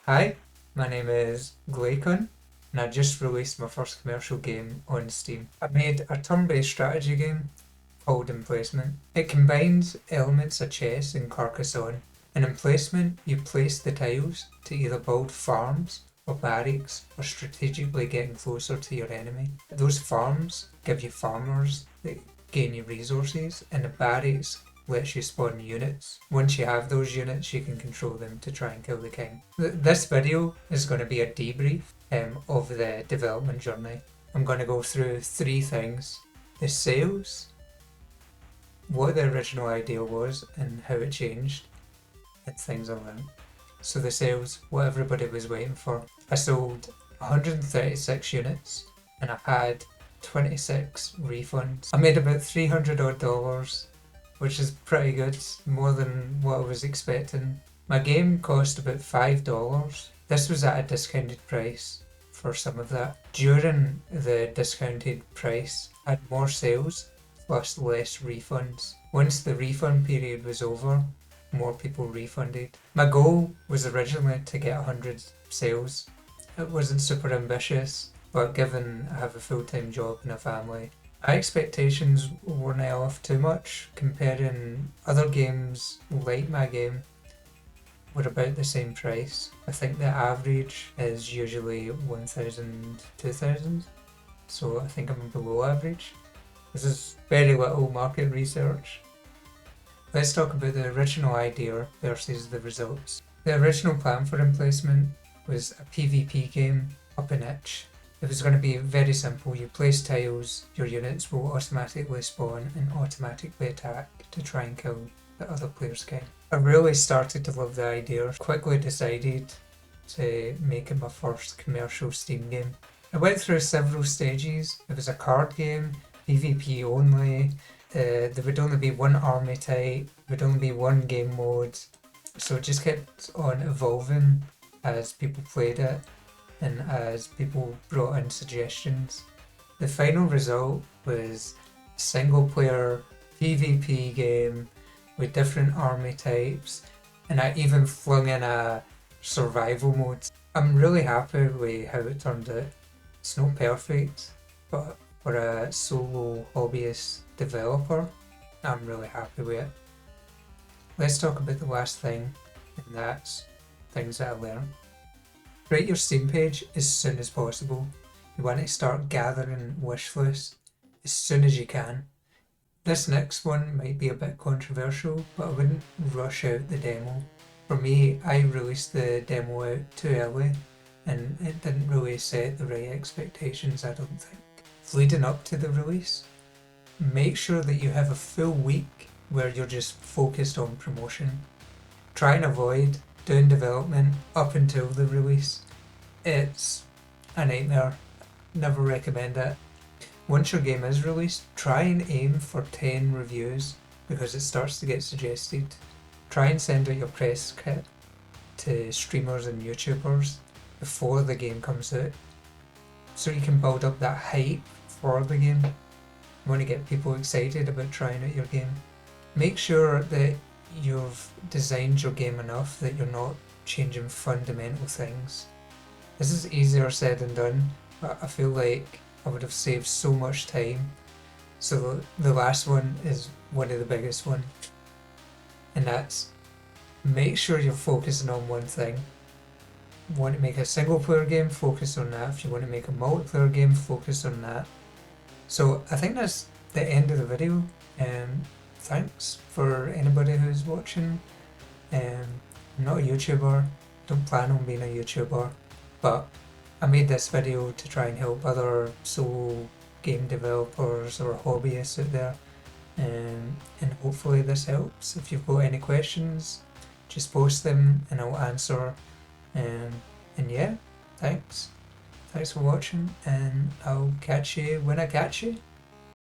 Hi, my name is Glaykon, and I just released my first commercial game on Steam. I made a turn-based strategy game called Emplacement. It combines elements of chess and Carcassonne. In Emplacement, you place the tiles to either build farms or barracks or strategically getting closer to your enemy. Those farms give you farmers that gain you resources, and the barracks lets you spawn units. Once you have those units, you can control them to try and kill the king. This video is going to be a debrief of the development journey. I'm going to go through three things: the sales, what the original idea was and how it changed, and things like that. So the sales, what everybody was waiting for. I sold 136 units and I had 26 refunds. I made about $300 odd, which is pretty good, more than what I was expecting. My game cost about $5. This was at a discounted price for some of that. During the discounted price, I had more sales plus less refunds. Once the refund period was over, more people refunded. My goal was originally to get 100 sales. It wasn't super ambitious, but given I have a full-time job and a family, my expectations weren't off too much. Comparing other games like my game were about the same price. I think the average is usually 1,000, 2,000, so I think I'm below average. This is very little market research. Let's talk about the original idea versus the results. The original plan for Emplacement was a PvP game up an itch. It was going to be very simple. You place tiles, your units will automatically spawn and automatically attack to try and kill the other player's king. I really started to love the idea, quickly decided to make it my first commercial Steam game. I went through several stages. It was a card game, PvP only. There would only be one army type, would only be one game mode, so it just kept on evolving as people played it and as people brought in suggestions. The final result was a single player PvP game with different army types, and I even flung in a survival mode. I'm really happy with how it turned out. It's not perfect, but for a solo hobbyist developer, I'm really happy with it. Let's talk about the last thing, and that's things that I learned. Create your Steam page as soon as possible. You want to start gathering wish lists as soon as you can. This next one might be a bit controversial, but I wouldn't rush out the demo. For me, I released the demo out too early and it didn't really set the right expectations, I don't think. Leading up to the release, make sure that you have a full week where you're just focused on promotion. Try and avoid doing development up until the release. It's a nightmare. Never recommend it. Once your game is released, try and aim for 10 reviews because it starts to get suggested. Try and send out your press kit to streamers and YouTubers before the game comes out so you can build up that hype for the game. You want to get people excited about trying out your game. Make sure that you've designed your game enough that you're not changing fundamental things. This is easier said than done, but I feel like I would have saved so much time. So the last one is one of the biggest ones, and that's make sure you're focusing on one thing. You want to make a single player game, focus on that. If you want to make a multiplayer game, focus on that. So I think that's the end of the video. Thanks for anybody who's watching. I'm not a YouTuber, don't plan on being a YouTuber, but I made this video to try and help other solo game developers or hobbyists out there, and hopefully this helps. If you've got any questions, just post them and I'll answer. And yeah, thanks for watching, and I'll catch you when I catch you.